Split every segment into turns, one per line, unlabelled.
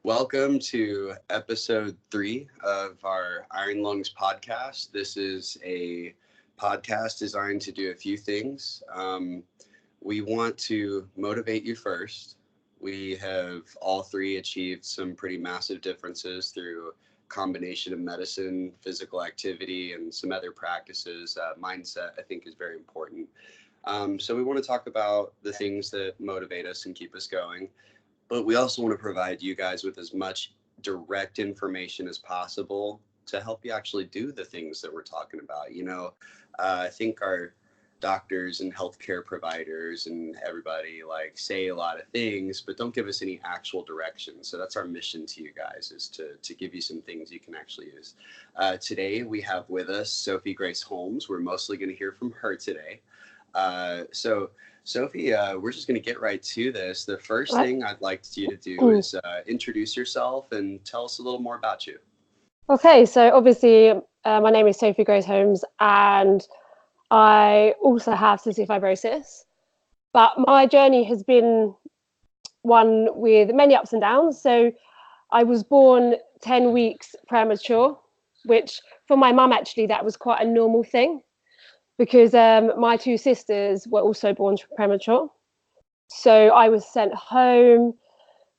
Welcome to episode 3 of our Iron Lungs podcast. This is a podcast designed to do a few things. We want to motivate you first. We have all three achieved some pretty massive differences through a combination of medicine, physical activity, and some other practices. Mindset, I think, is very important. So we want to talk about the things that motivate us and keep us going. But we also want to provide you guys with as much direct information as possible to help you actually do the things that we're talking about. I think our doctors and healthcare providers and everybody say a lot of things, but don't give us any actual direction. So that's our mission to you guys, is to give you some things you can actually use. Today we have with us Sophie Grace Holmes. We're mostly going to hear from her today. So Sophie, we're just going to get right to this. The first thing I'd like you to do is introduce yourself and tell us a little more about you.
Okay, so obviously my name is Sophie Grace Holmes and I also have cystic fibrosis, but my journey has been one with many ups and downs. So I was born 10 weeks premature, which for my mum, actually, that was quite a normal thing, because my two sisters were also born premature. So I was sent home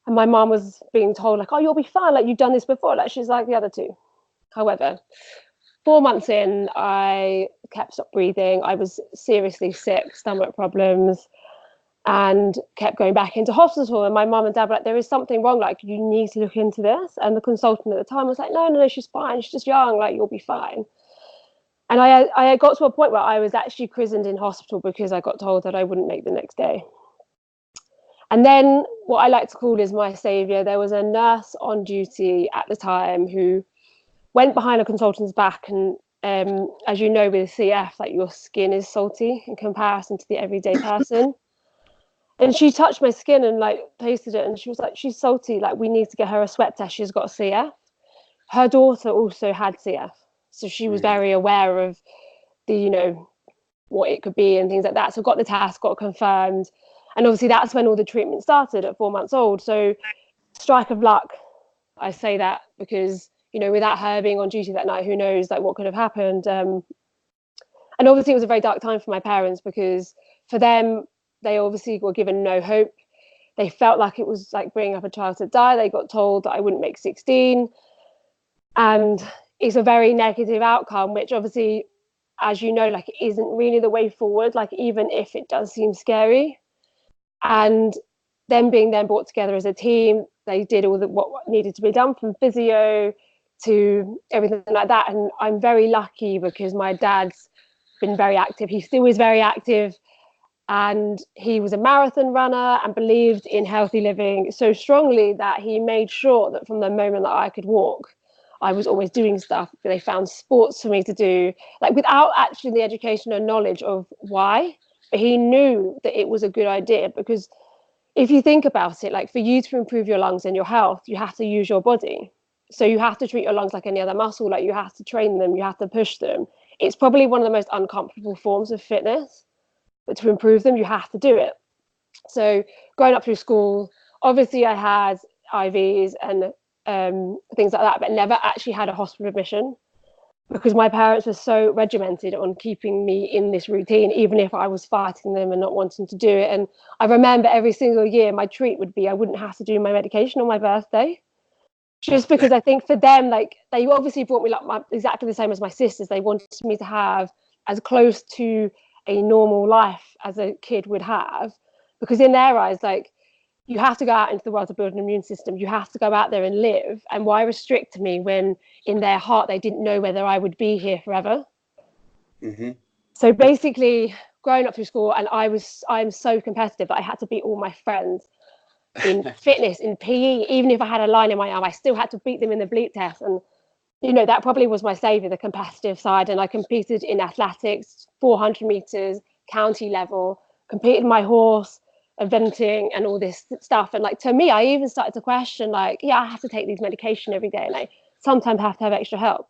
and my mum was being told, oh, you'll be fine, you've done this before, she's like the other two. However, 4 months in, I kept stopped breathing. I was seriously sick, stomach problems, and kept going back into hospital. And my mum and dad were like, there is something wrong, you need to look into this. And the consultant at the time was like, no, she's fine, she's just young, you'll be fine. And I got to a point where I was actually christened in hospital because I got told that I wouldn't make the next day. And then what I like to call is my saviour. There was a nurse on duty at the time who went behind a consultant's back, and as you know, with CF, your skin is salty in comparison to the everyday person. And she touched my skin and tasted it, and she was like, she's salty, we need to get her a sweat test, she's got CF. Her daughter also had CF, so she was very aware of the what it could be and things like that. So got the test, got confirmed, and obviously that's when all the treatment started at 4 months old. So strike of luck, I say that because without her being on duty that night, who knows what could have happened. And obviously it was a very dark time for my parents, because for them, they obviously were given no hope. They felt like it was bringing up a child to die. They got told that I wouldn't make 16, and it's a very negative outcome, which obviously, as you know, isn't really the way forward, even if it does seem scary. And them being then brought together as a team, they did all what needed to be done, from physio to everything like that. And I'm very lucky because my dad's been very active. He still is very active, and he was a marathon runner and believed in healthy living so strongly that he made sure that from the moment that I could walk, I was always doing stuff. They found sports for me to do, without actually the education and knowledge of why, but he knew that it was a good idea. Because if you think about it, for you to improve your lungs and your health, you have to use your body. So you have to treat your lungs like any other muscle. You have to train them, you have to push them. It's probably one of the most uncomfortable forms of fitness, but to improve them, you have to do it. So growing up through school, obviously I had IVs and things like that, but never actually had a hospital admission, because my parents were so regimented on keeping me in this routine, even if I was fighting them and not wanting to do it. And I remember every single year my treat would be I wouldn't have to do my medication on my birthday, just because I think for them, they obviously brought me exactly the same as my sisters. They wanted me to have as close to a normal life as a kid would have, because in their eyes, you have to go out into the world to build an immune system. You have to go out there and live. And why restrict me when in their heart they didn't know whether I would be here forever? Mm-hmm. So basically, growing up through school, and I'm so competitive that I had to beat all my friends in fitness, in PE. Even if I had a line in my arm, I still had to beat them in the bleep test. And that probably was my saviour, the competitive side. And I competed in athletics, 400 meters, county level, competed my horse, eventing and all this stuff. And to me, I even started to question I have to take these medication every day, and I sometimes have to have extra help.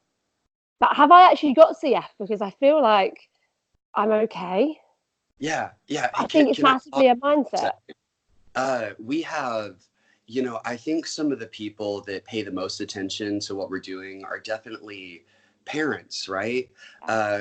But have I actually got CF? Because I feel like I'm okay.
Yeah.
I think it's massively a mindset.
We have I think some of the people that pay the most attention to what we're doing are definitely parents, right?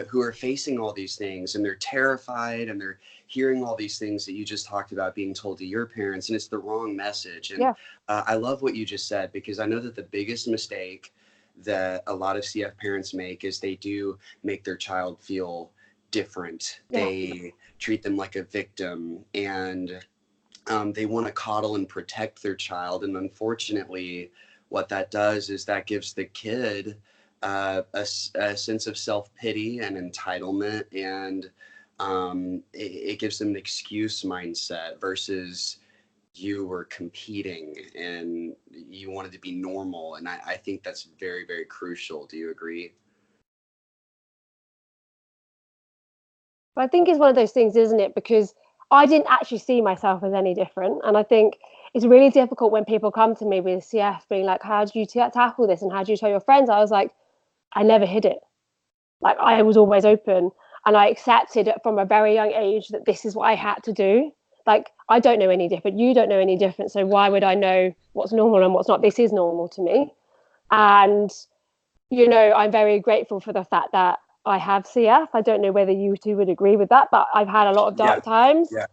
Who are facing all these things and they're terrified and they're hearing all these things that you just talked about being told to your parents, and it's the wrong message. And
Yeah.
I love what you just said, because I know that the biggest mistake that a lot of CF parents make is they do make their child feel different.
Yeah.
They treat them like a victim, and they want to coddle and protect their child. And unfortunately, what that does is that gives the kid a sense of self-pity and entitlement, and it gives them an excuse mindset versus you were competing and you wanted to be normal. And I think that's very, very crucial. Do you agree?
But I think it's one of those things, isn't it? Because I didn't actually see myself as any different. And I think it's really difficult when people come to me with CF being like, how do you tackle this? And how do you tell your friends? I was like, I never hid it. Like, I was always open, and I accepted it from a very young age that this is what I had to do. Like, I don't know any different. You don't know any different. So why would I know what's normal and what's not? This is normal to me. And, I'm very grateful for the fact that I have CF. I don't know whether you two would agree with that, but I've had a lot of dark times.
Yeah.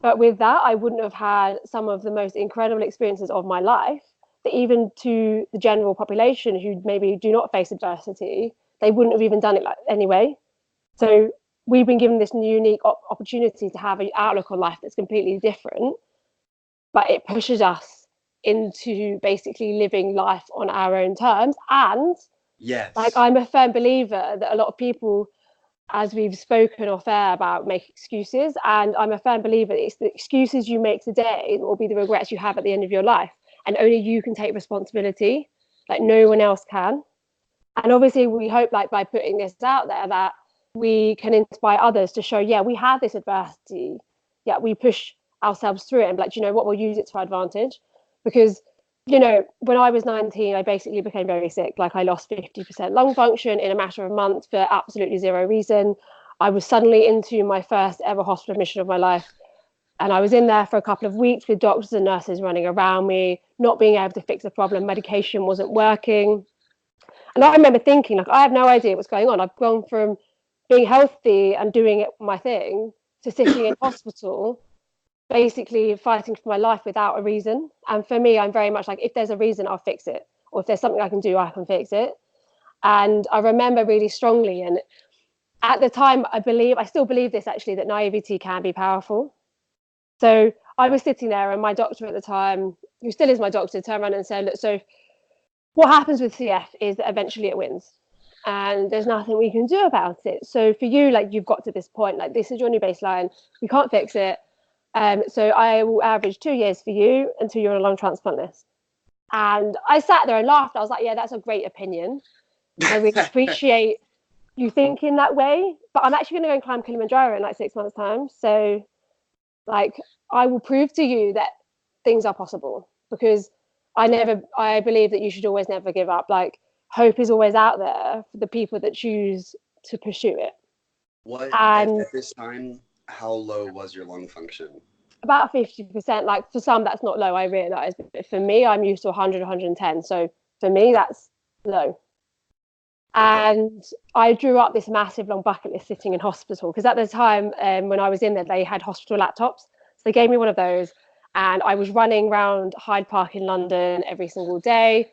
But with that, I wouldn't have had some of the most incredible experiences of my life that even to the general population who maybe do not face adversity, they wouldn't have even done it anyway. So we've been given this unique opportunity to have an outlook on life that's completely different, but it pushes us into basically living life on our own terms. And like,
Yes.
I'm a firm believer that a lot of people, as we've spoken off air about, make excuses, and I'm a firm believer that it's the excuses you make today that will be the regrets you have at the end of your life, and only you can take responsibility, like no one else can. And obviously we hope, like, by putting this out there, that we can inspire others to show, yeah, we have this adversity, yeah, we push ourselves through it, and like, what, we'll use it to our advantage. Because when I was 19, I basically became very sick. Like, I lost 50% lung function in a matter of months for absolutely zero reason. I was suddenly into my first ever hospital admission of my life, and I was in there for a couple of weeks with doctors and nurses running around me, not being able to fix the problem. Medication wasn't working. And I remember thinking, like, I have no idea what's going on. I've gone from being healthy and doing it my thing to sitting in hospital, basically fighting for my life without a reason. And for me, I'm very much like, if there's a reason, I'll fix it. Or if there's something I can do, I can fix it. And I remember really strongly, and at the time, I still believe this actually, that naivety can be powerful. So I was sitting there, and my doctor at the time, who still is my doctor, turned around and said, look, so what happens with CF is that eventually it wins, and there's nothing we can do about it. So for you, like, you've got to this point, like, this is your new baseline, we can't fix it. So I will average 2 years for you until you're on a lung transplant list. And I sat there and laughed. I was like, yeah, that's a great opinion. I really appreciate you thinking that way. But I'm actually going to go and climb Kilimanjaro in like 6 months' time. So, like, I will prove to you that things are possible, because I believe that you should always never give up. Like, hope is always out there for the people that choose to pursue it.
What at
And
this time, how low was your lung function?
about 50%. Like, for some, that's not low, I realize. But for me, I'm used to 100, 110. So for me, that's low.
Okay.
And I drew up this massive long bucket list sitting in hospital, because at the time, when I was in there, they had hospital laptops. So they gave me one of those, and I was running around Hyde Park in London every single day.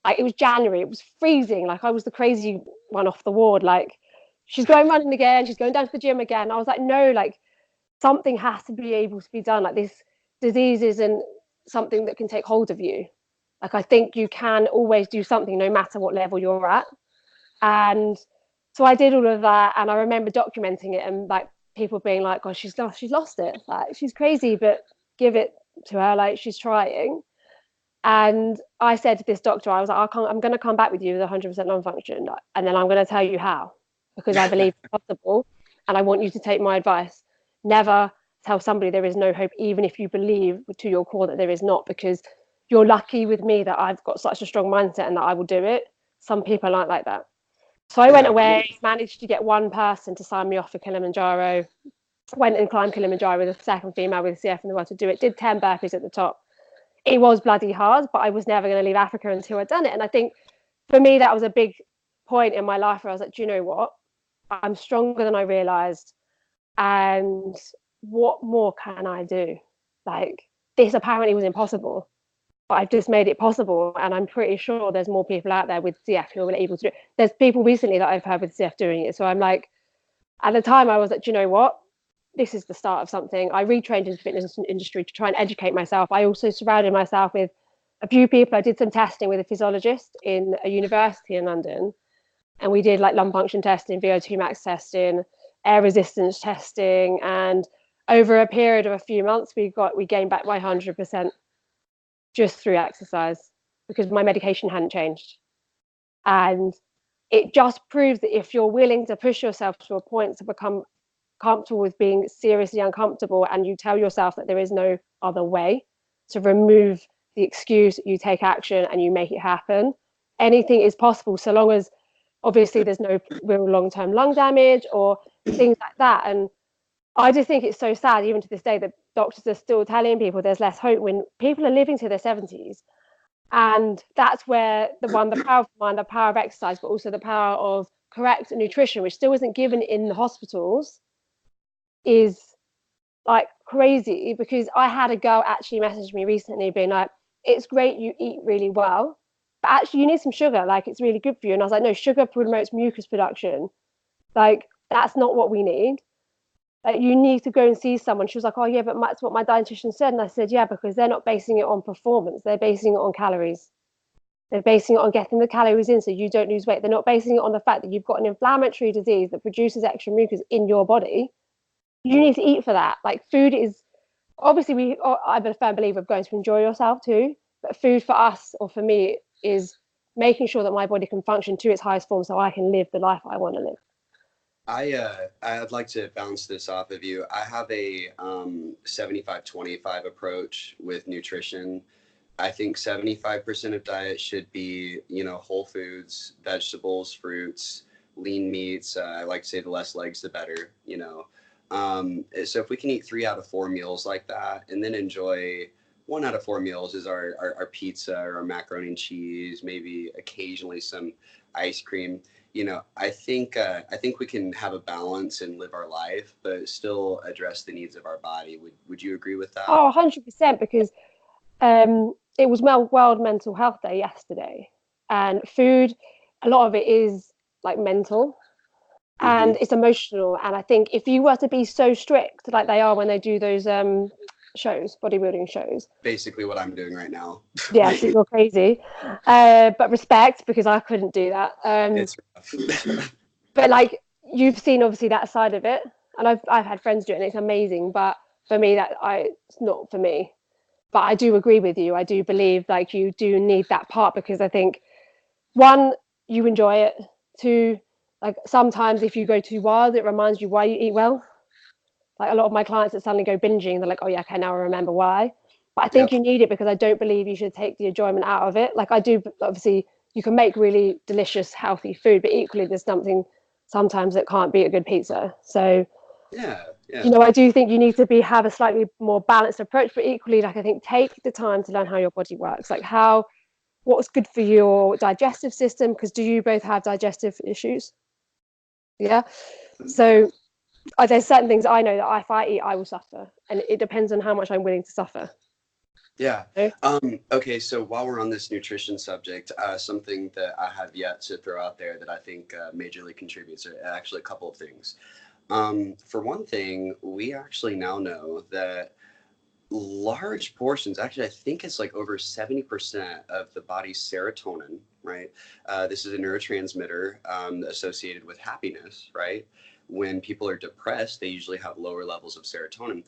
Like, it was January, it was freezing. Like, I was the crazy one off the ward. Like, she's going running again, she's going down to the gym again. I was like, no, like, something has to be able to be done. Like, this disease isn't something that can take hold of you. Like, I think you can always do something no matter what level you're at. And so I did all of that, and I remember documenting it, and like, people being like, "God, she's lost it. Like, she's crazy, but give it to her. Like, she's trying." And I said to this doctor, I was like, I'm going to come back with you with 100% lung function, and then I'm going to tell you how, because I believe it's possible, and I want you to take my advice. Never tell somebody there is no hope, even if you believe to your core that there is not, because you're lucky with me that I've got such a strong mindset and that I will do it. Some people aren't like that. So I went
Yeah.
away, managed to get one person to sign me off for Kilimanjaro, went and climbed Kilimanjaro with the second female with CF in the world to do it, did 10 burpees at the top. it was bloody hard, but I was never going to leave Africa until I'd done it. And I think for me, that was a big point in my life where I was like, do you know what? I'm stronger than I realized. And what more can I do? Like, this apparently was impossible, but I've just made it possible. And I'm pretty sure there's more people out there with CF who are able to do it. There's people recently that I've heard with CF doing it. So I'm like, at the time I was like, do you know what? This is the start of something. I retrained in the fitness industry to try and educate myself. I also surrounded myself with a few people. I did some testing with a physiologist in a university in London, and we did like lung function testing, VO2 max testing, air resistance testing, and over a period of a few months, we gained back my 100% just through exercise because my medication hadn't changed. And it just proves that if you're willing to push yourself to a point to become comfortable with being seriously uncomfortable, and you tell yourself that there is no other way to remove the excuse, you take action and you make it happen, anything is possible, so long as obviously there's no real long-term lung damage or things like that. And I just think it's so sad, even to this day, that doctors are still telling people there's less hope when people are living to their 70s. And that's where the power of mind, the power of exercise, but also the power of correct nutrition, which still isn't given in the hospitals, is like crazy. Because I had a girl actually message me recently being like, it's great you eat really well, but actually you need some sugar, like it's really good for you. And I was like, no, sugar promotes mucus production, like that's not what we need. Like, you need to go and see someone. She was like, oh yeah, but that's what my dietitian said. And I said, yeah, because they're not basing it on performance, they're basing it on calories. They're basing it on getting the calories in so you don't lose weight. They're not basing it on the fact that you've got an inflammatory disease that produces extra mucus in your body. You need to eat for that. Like, food is obviously, I'm a firm believer of going to enjoy yourself too, but food for us, or for me, is making sure that my body can function to its highest form so I can live the life I want to live.
I'd like to bounce this off of you. I have a 75-25 approach with nutrition. I think 75% of diet should be, whole foods, vegetables, fruits, lean meats. I like to say the less legs, the better. So if we can eat 3 out of 4 meals like that, and then enjoy 1 out of 4 meals is our pizza or our macaroni and cheese, maybe occasionally some ice cream. I think we can have a balance and live our life, but still address the needs of our body. Would you agree with that?
Oh, 100%, because it was World Mental Health Day yesterday, and food, a lot of it is like mental and it's emotional. And I think if you were to be so strict like they are when they do those shows, bodybuilding shows,
basically what I'm doing right now.
Yes, you're crazy, but respect, because I couldn't do that.
It's rough.
But like, you've seen obviously that side of it, and I've had friends do it and it's amazing, but for me it's not for me. But I do agree with you. I do believe like you do need that part, because I think, one, you enjoy it. Two, like sometimes if you go too wild, it reminds you why you eat well. Like a lot of my clients that suddenly go binging, they're like, oh yeah, okay, now I remember why. But I think you need it, because I don't believe you should take the enjoyment out of it. Like, I do, obviously, you can make really delicious, healthy food, but equally there's something sometimes that can't beat a good pizza. So,
yeah.
I do think you need to have a slightly more balanced approach, but equally, like, I think take the time to learn how your body works, like what's good for your digestive system, because do you both have digestive issues? Yeah. So there's certain things I know that if I eat, I will suffer, and it depends on how much I'm willing to suffer.
Yeah. Okay. So while we're on this nutrition subject, something that I have yet to throw out there that I think majorly contributes are actually a couple of things. For one thing, we actually now know that large portions, actually, I think it's like over 70% of the body's serotonin, right? This is a neurotransmitter associated with happiness, right? When people are depressed, they usually have lower levels of serotonin.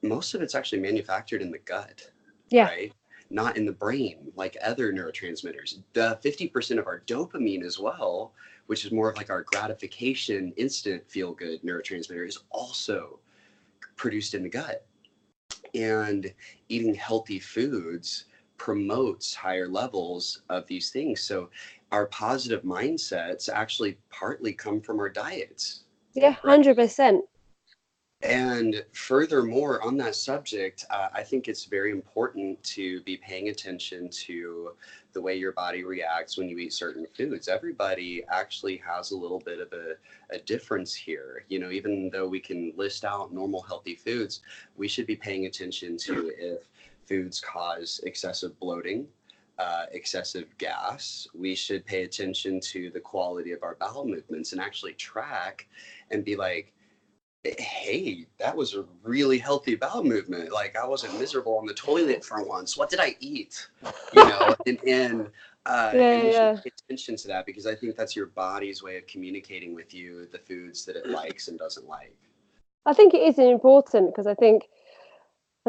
Most of it's actually manufactured in the gut, right? Not in the brain, like other neurotransmitters. The 50% of our dopamine as well, which is more of like our gratification, instant feel-good neurotransmitter, is also produced in the gut. And eating healthy foods promotes higher levels of these things. So our positive mindsets actually partly come from our diets.
Yeah, 100%.
And furthermore, on that subject, I think it's very important to be paying attention to the way your body reacts when you eat certain foods. Everybody actually has a little bit of a difference here. You know, even though we can list out normal healthy foods, we should be paying attention to if foods cause excessive bloating, excessive gas. We should pay attention to the quality of our bowel movements and actually track and be like, hey, that was a really healthy bowel movement. Like, I wasn't miserable on the toilet for once. What did I eat? You know, and we should pay attention to that, because I think that's your body's way of communicating with you the foods that it likes and doesn't like.
I think it is important, because I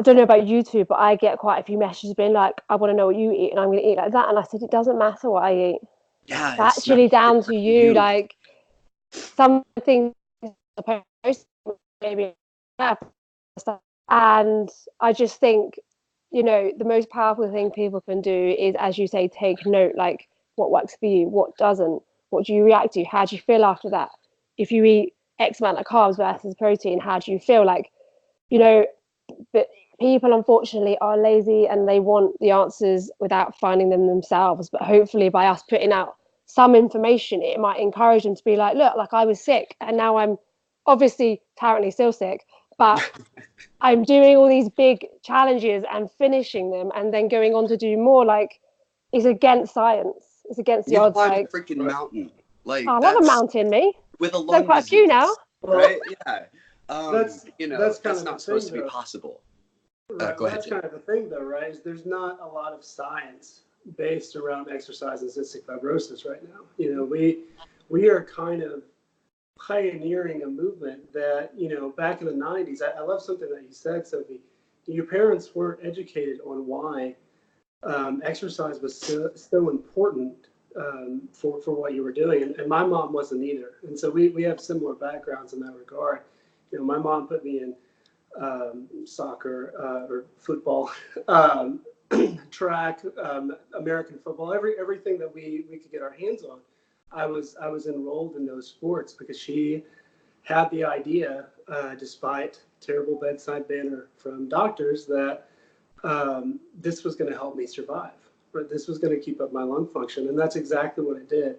don't know about you two, but I get quite a few messages being like, I want to know what you eat and I'm going to eat like that. And I said, it doesn't matter what I eat.
Yeah,
It's actually down to you. Like, some things are supposed to maybe have stuff. And I just think, you know, the most powerful thing people can do is, as you say, take note, like, what works for you, what doesn't, what do you react to, how do you feel after that? If you eat X amount of carbs versus protein, how do you feel? Like, you know, but people unfortunately are lazy and they want the answers without finding them themselves. But hopefully by us putting out some information, it might encourage them to be like, look, like, I was sick and now I'm obviously currently still sick, but I'm doing all these big challenges and finishing them and then going on to do more. Like, it's against science. It's against the
you
odds.
climbed
Like,
a freaking mountain. Like,
I love a mountain, me.
With a
I've
lung
done quite
disease,
a few now.
right? Yeah. You know,
that's
not supposed to be possible.
Right.
Go ahead,
that's
Jim.
kind of the thing, though, right? Is there's not a lot of science based around exercise and cystic fibrosis right now. You know, we are kind of pioneering a movement that, you know, back in the 90s, I love something that you said, Sophie. Your parents weren't educated on why exercise was so important for what you were doing. And my mom wasn't either. And so we have similar backgrounds in that regard. You know, my mom put me in soccer or football, track, American football, everything that we could get our hands on. I was enrolled in those sports because she had the idea, despite terrible bedside manner from doctors, that this was going to help me survive. But this was going to keep up my lung function, and that's exactly what it did.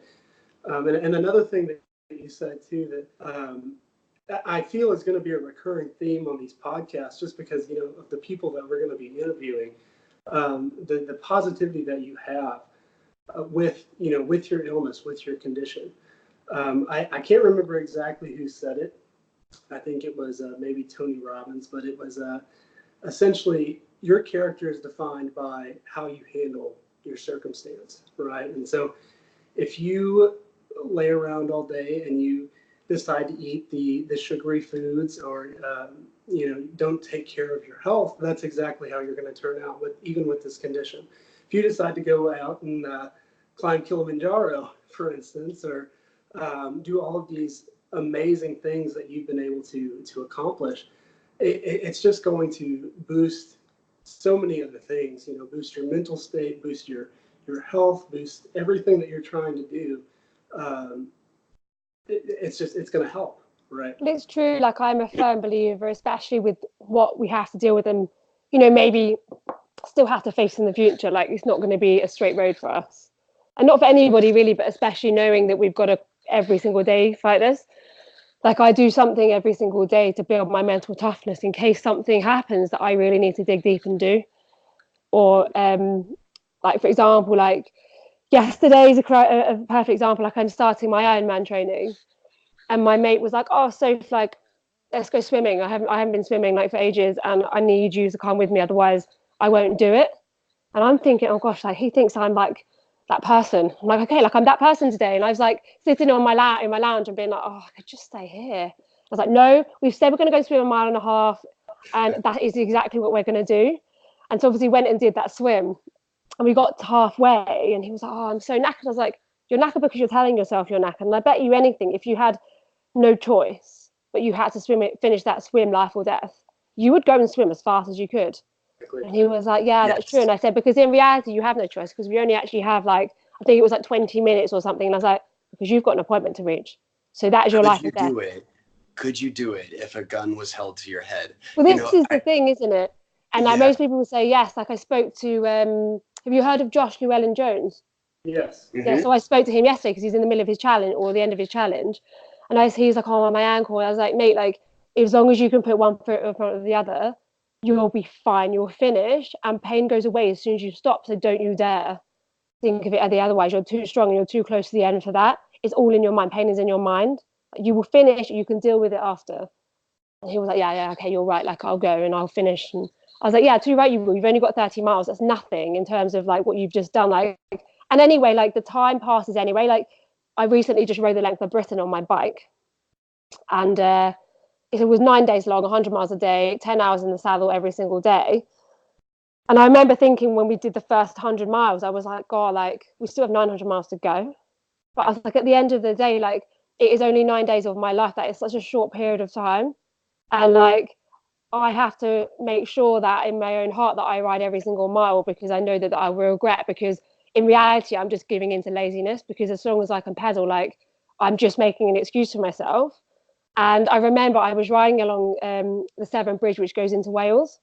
And another thing that you said too, that I feel is going to be a recurring theme on these podcasts, just because, you know, of the people that we're going to be interviewing, the positivity that you have with your illness, with your condition. I can't remember exactly who said it. I think it was maybe Tony Robbins, but it was essentially, your character is defined by how you handle your circumstance, right? And so if you lay around all day and you decide to eat the sugary foods, or don't take care of your health, that's exactly how you're going to turn out even with this condition. If you decide to go out and climb Kilimanjaro, for instance, or do all of these amazing things that you've been able to accomplish, it's just going to boost so many other things. You know, boost your mental state, boost your health, boost everything that you're trying to do. It's going to help, right?
It's true. Like, I'm a firm believer, especially with what we have to deal with, and, you know, maybe still have to face in the future. Like, it's not going to be a straight road for us, and not for anybody really, but especially knowing that we've got to every single day fight this. Like, I do something every single day to build my mental toughness in case something happens that I really need to dig deep and do. Or like, for example, like yesterday is a perfect example. Like, I'm starting my Ironman training, and my mate was like, oh, so like, let's go swimming. I haven't been swimming like for ages, and I need you to come with me, otherwise I won't do it. And I'm thinking, oh gosh, like, he thinks I'm like that person. I'm like, okay, like, I'm that person today. And I was like sitting on in my lounge and being like, oh, I could just stay here. I was like, no, we've said we're going to go swim 1.5 miles, and that is exactly what we're going to do. And so obviously went and did that swim, and we got to halfway, and he was like, oh, I'm so knackered. I was like, you're knackered because you're telling yourself you're knackered. And I bet you anything, if you had no choice, but you had to finish that swim, life or death, you would go and swim as fast as you could. And he was like, yeah, that's true. And I said, because in reality, you have no choice, because we only actually have like, I think it was like 20 minutes or something. And I was like, because you've got an appointment to reach. So that is your life or death.
Do it? could you do it if a gun was held to your head?
Well, this is the thing, isn't it? And like most people will say yes. Like I spoke to, have you heard of Josh Llewellyn-Jones?
Yes.
Mm-hmm.
Yeah, so I spoke to him yesterday because he's in the middle of his challenge or the end of his challenge. And he's like, oh, my ankle. And I was like, mate, like, as long as you can put one foot in front of the other, you'll be fine. You'll finish. And pain goes away as soon as you stop. So don't you dare think of it otherwise. You're too strong and you're too close to the end for that. It's all in your mind. Pain is in your mind. You will finish. You can deal with it after. And he was like, yeah, okay, you're right. Like, I'll go and I'll finish. And I was like, yeah, too right, you will. You've only got 30 miles. That's nothing in terms of like what you've just done. Like, and anyway, like the time passes anyway. Like I recently just rode the length of Britain on my bike. And it was 9 days long, 100 miles a day, 10 hours in the saddle every single day. And I remember thinking when we did the first 100 miles, I was like, God, like we still have 900 miles to go. But I was like, at the end of the day, like it is only 9 days of my life. That is such a short period of time. And like, I have to make sure that in my own heart that I ride every single mile because I know that I will regret, because in reality, I'm just giving into laziness, because as long as I can pedal, like I'm just making an excuse for myself. And I remember I was riding along the Severn Bridge, which goes into Wales.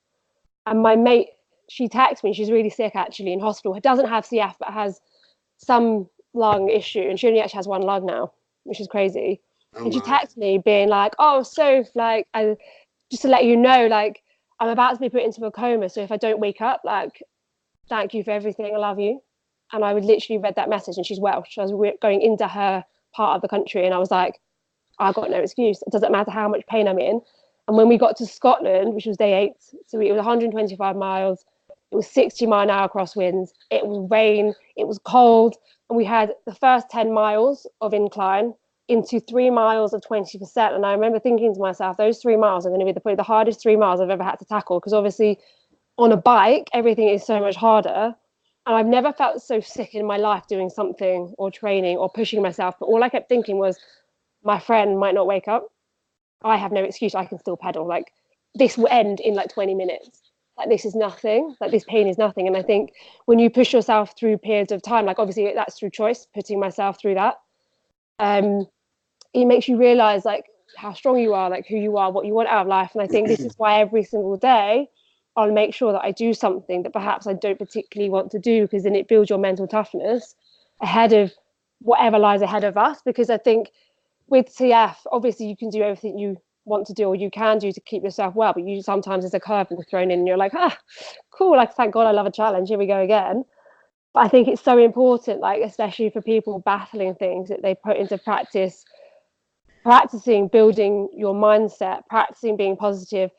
And my mate, she texted me, she's really sick actually in hospital. It doesn't have CF, but has some lung issue. And she only actually has one lung now, which is crazy. And she texted me being like, oh, Soph, like, just to let you know, like, I'm about to be put into a coma. So if I don't wake up, like, thank you for everything. I love you. And I would literally read that message, and she's Welsh. I was going into her part of the country, and I was like, I got no excuse. It doesn't matter how much pain I'm in. And when we got to Scotland, which was day 8, so it was 125 miles, it was 60-mile-an-hour crosswinds, it was rain, it was cold, and we had the first 10 miles of incline into 3 miles of 20%. And I remember thinking to myself, those 3 miles are going to be probably the hardest 3 miles I've ever had to tackle, because obviously on a bike, everything is so much harder. And I've never felt so sick in my life doing something or training or pushing myself. But all I kept thinking was, my friend might not wake up. I have no excuse. I can still pedal. Like, this will end in like 20 minutes. Like, this is nothing. Like, this pain is nothing. And I think when you push yourself through periods of time, like obviously that's through choice, putting myself through that, it makes you realize like how strong you are, like who you are, what you want out of life. And I think this is why every single day I'll make sure that I do something that perhaps I don't particularly want to do, because then it builds your mental toughness ahead of whatever lies ahead of us. Because I think with CF, obviously you can do everything you want to do or you can do to keep yourself well, but you sometimes there's a curveball thrown in and you're like, cool, like thank God I love a challenge, here we go again. But I think it's so important, like especially for people battling things, that they put into practice, practicing building your mindset, practicing being positive,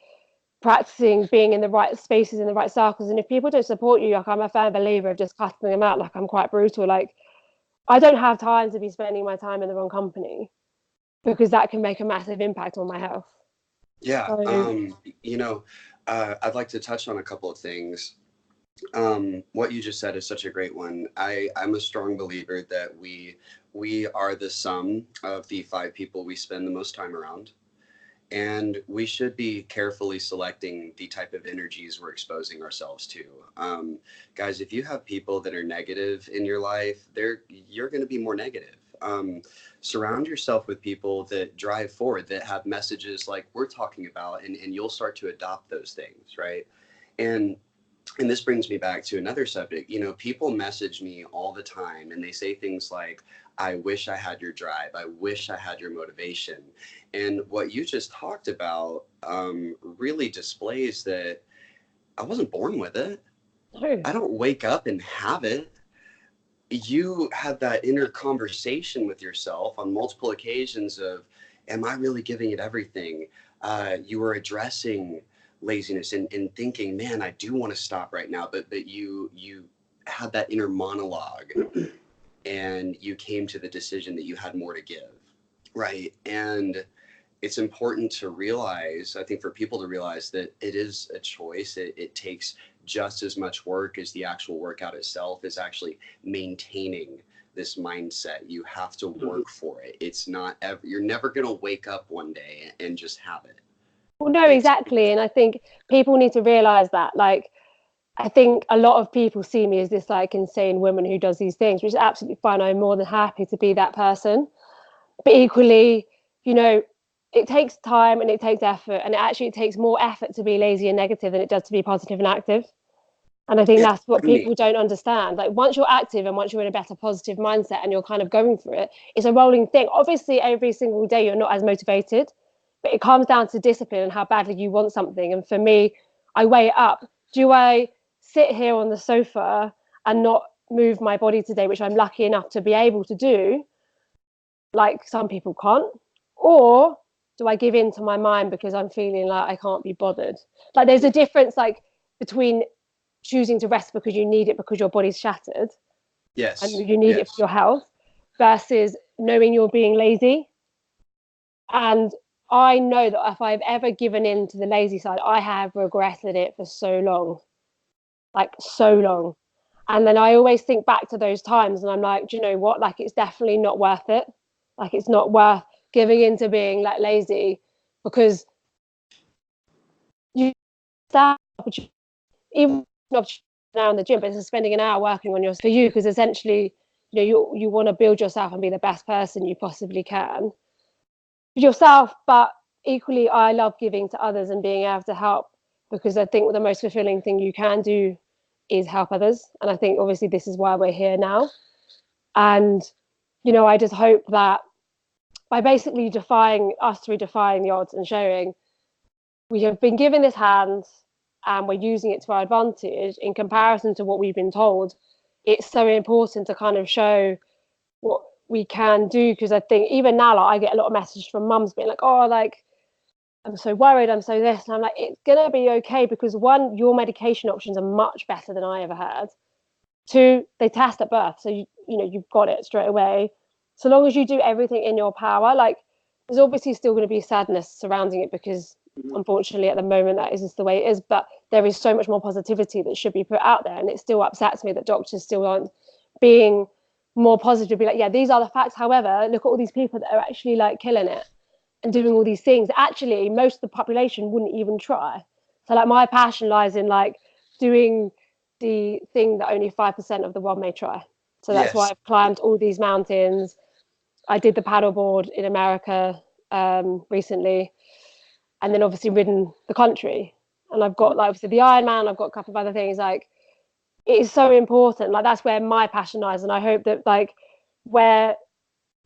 practicing being in the right spaces, in the right circles. And if people don't support you, like I'm a firm believer of just cutting them out. Like I'm quite brutal. Like I don't have time to be spending my time in the wrong company, because that can make a massive impact on my health.
Yeah.
So,
I'd like to touch on a couple of things. What you just said is such a great one. I'm a strong believer that we are the sum of the 5 people we spend the most time around. And we should be carefully selecting the type of energies we're exposing ourselves to. Guys, if you have people that are negative in your life, you're going to be more negative. Surround yourself with people that drive forward, that have messages like we're talking about, and you'll start to adopt those things, right? And this brings me back to another subject. You know, people message me all the time and they say things like, I wish I had your drive. I wish I had your motivation. And what you just talked about really displays that I wasn't born with it. I don't wake up and have it. You had that inner conversation with yourself on multiple occasions of, am I really giving it everything? You were addressing laziness and thinking, man, I do want to stop right now. But you had that inner monologue and you came to the decision that you had more to give, right? And it's important to realize, I think for people to realize that it is a choice. It takes just as much work as the actual workout itself, is actually maintaining this mindset. You have to work for it. It's not ever, you're never going to wake up one day and just have it.
Well, no, exactly. And I think people need to realize that, like, I think a lot of people see me as this like insane woman who does these things, which is absolutely fine. I'm more than happy to be that person. But equally, you know, it takes time and it takes effort, and it takes more effort to be lazy and negative than it does to be positive and active. And I think that's what people don't understand. Like once you're active and once you're in a better positive mindset and you're kind of going for it, it's a rolling thing. Obviously, every single day you're not as motivated, but it comes down to discipline and how badly you want something. And for me, I weigh it up. Do I sit here on the sofa and not move my body today, which I'm lucky enough to be able to do, like some people can't? Or do I give in to my mind because I'm feeling like I can't be bothered? Like there's a difference like between choosing to rest because you need it because your body's shattered,
yes,
and you need it for your health, versus knowing you're being lazy. And I know that if I've ever given in to the lazy side, I have regretted it for so long, like so long. And then I always think back to those times and I'm like, do you know what, like it's definitely not worth it. Like it's not worth giving into being like lazy, because you start even now in the gym, but it's spending an hour working on yours for you, because essentially, you know, you want to build yourself and be the best person you possibly can for yourself. But equally, I love giving to others and being able to help, because I think the most fulfilling thing you can do is help others. And I think obviously this is why we're here now. And, you know, I just hope that by basically redefying the odds and showing we have been given this hand and we're using it to our advantage in comparison to what we've been told, it's so important to kind of show what we can do. Because I think even now, like, I get a lot of messages from mums being like, oh, like, I'm so worried, I'm so this. And I'm like, it's going to be okay, because one, your medication options are much better than I ever had. Two, they test at birth. So, you know, you've got it straight away. So long as you do everything in your power, like, there's obviously still going to be sadness surrounding it, because unfortunately at the moment that is just the way it is, but there is so much more positivity that should be put out there. And it still upsets me that doctors still aren't being more positive, be like, yeah, these are the facts, however, look at all these people that are actually like killing it and doing all these things. Actually, most of the population wouldn't even try. So like my passion lies in like doing the thing that only 5% of the world may try. So that's why I've climbed all these mountains. I did the paddleboard in America recently, and then obviously ridden the country. And I've got like obviously the Ironman, I've got a couple of other things. Like it is so important. Like that's where my passion lies. And I hope that like where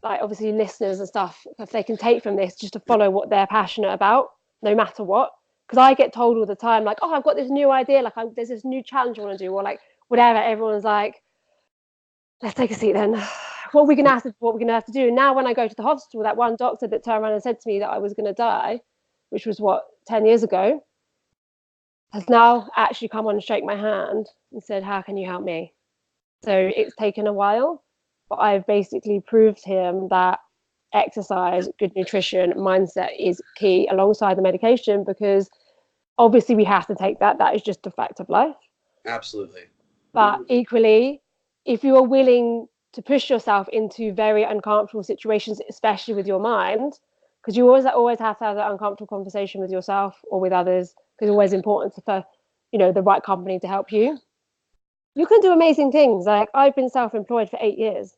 like obviously listeners and stuff, if they can take from this just to follow what they're passionate about, no matter what. Because I get told all the time, like, oh, I've got this new idea, like there's this new challenge I want to do, or like whatever. Everyone's like, let's take a seat then. What are we gonna have to do? And now when I go to the hospital, that one doctor that turned around and said to me that I was gonna die, which was what, 10 years ago, has now actually come on and shake my hand and said, how can you help me? So it's taken a while, but I've basically proved him that exercise, good nutrition, mindset is key alongside the medication, because obviously we have to take that. That is just a fact of life.
Absolutely.
But equally, if you are willing to push yourself into very uncomfortable situations, especially with your mind, because you always have to have that uncomfortable conversation with yourself or with others, because it's always important for, you know, the right company to help you. You can do amazing things. Like I've been self-employed for 8 years,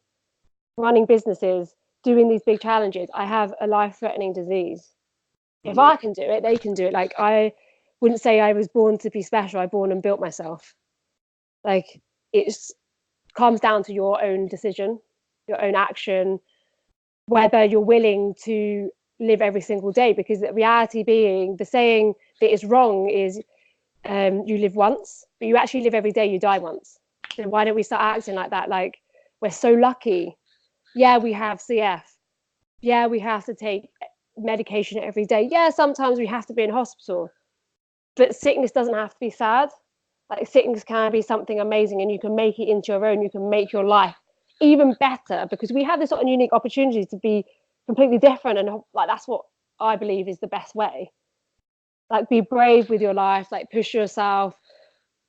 running businesses, doing these big challenges. I have a life-threatening disease. If I can do it, they can do it. Like I wouldn't say I was born to be special. I born and built myself. Like it's comes down to your own decision, your own action, whether you're willing to live every single day. Because the reality being, the saying that is wrong is you live once, but you actually live every day, you die once. So why don't we start acting like that? Like we're so lucky. Yeah, we have CF. Yeah, we have to take medication every day. Yeah, sometimes we have to be in hospital, but sickness doesn't have to be sad. Like sickness can be something amazing, and you can make it into your own. You can make your life even better, because we have this sort of unique opportunity to be completely different, and like that's what I believe is the best way. Like be brave with your life, like push yourself.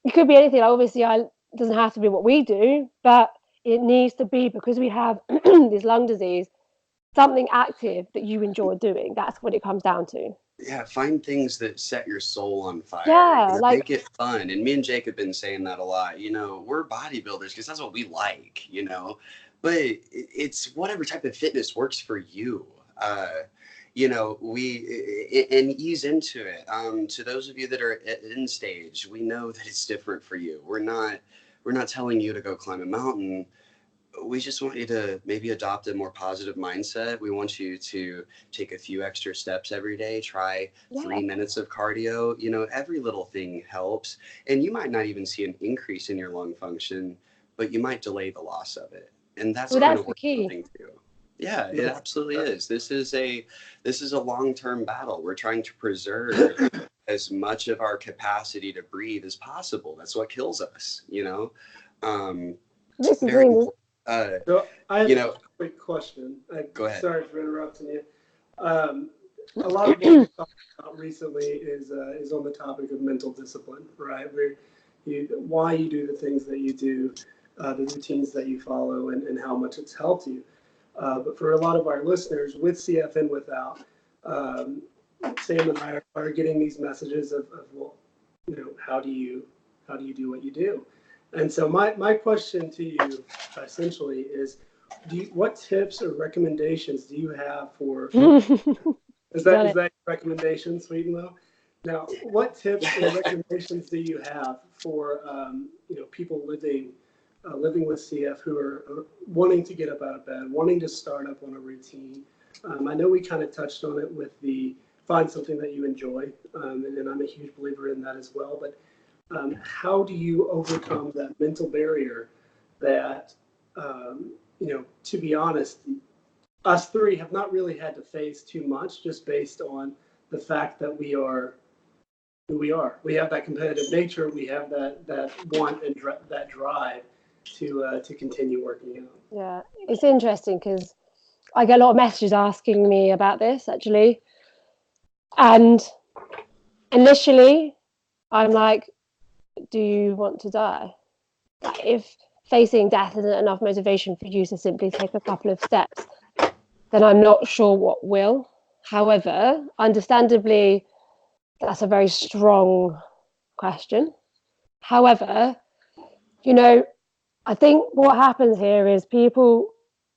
It could be anything. Like, obviously, it doesn't have to be what we do, but it needs to be, because we have this lung disease, something active that you enjoy doing. That's what it comes down to.
Yeah, find things that set your soul on fire.
Yeah,
you know,
like
make it fun. And me and Jake have been saying that a lot. You know, we're bodybuilders because that's what we like, you know, but it's whatever type of fitness works for you. you know, and ease into it. To those of you that are at end stage, we know that it's different for you. We're not telling you to go climb a mountain. We just want you to maybe adopt a more positive mindset. We want you to take a few extra steps every day, try 3 minutes of cardio. You know, every little thing helps. And you might not even see an increase in your lung function, but you might delay the loss of it. And that's kind of
the key.
too. Yeah, it absolutely is. This is a long-term battle. We're trying to preserve as much of our capacity to breathe as possible. That's what kills us, you know.
This is
Very
really
So I have
you know,
a quick question.
Go ahead.
Sorry for interrupting you. A lot of what we've talked about recently is on the topic of mental discipline, right? Why you do the things that you do, the routines that you follow, and how much it's helped you. But for a lot of our listeners, with CF and without, Sam and I are getting these messages of well, you know, how do you do what you do? And so my question to you essentially is, what tips or recommendations do you have for, is that recommendation, Sweet and Low? Now, what tips or recommendations do you have for, you know, people living with CF who are wanting to get up out of bed, wanting to start up on a routine? I know we kind of touched on it with the find something that you enjoy, and I'm a huge believer in that as well, but how do you overcome that mental barrier that, you know, to be honest, us three have not really had to face too much, just based on the fact that we are who we are. We have that competitive nature. We have that want and that drive to continue working out.
Yeah, it's interesting because I get a lot of messages asking me about this actually, and initially I'm like, do you want to die? Like, if facing death isn't enough motivation for you to simply take a couple of steps, then I'm not sure what will. However, understandably, that's a very strong question. However, you know, I think what happens here is people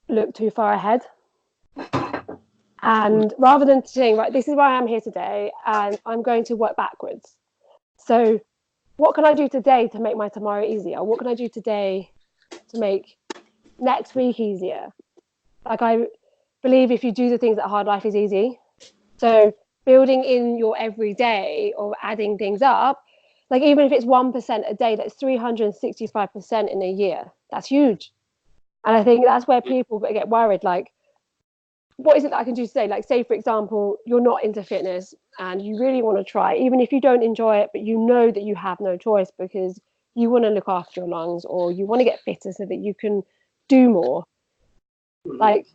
look too far ahead. And rather than saying, right, this is why I'm here today, and I'm going to work backwards. So what can I do today to make my tomorrow easier? What can I do today to make next week easier? Like, I believe if you do the things that hard, life is easy. So building in your everyday or adding things up, like even if it's 1% a day, that's 365% in a year. That's huge. And I think that's where people get worried, like, what is it that I can do today? Like, say, for example, you're not into fitness and you really want to try, even if you don't enjoy it, but you know that you have no choice because you want to look after your lungs or you want to get fitter so that you can do more. Like,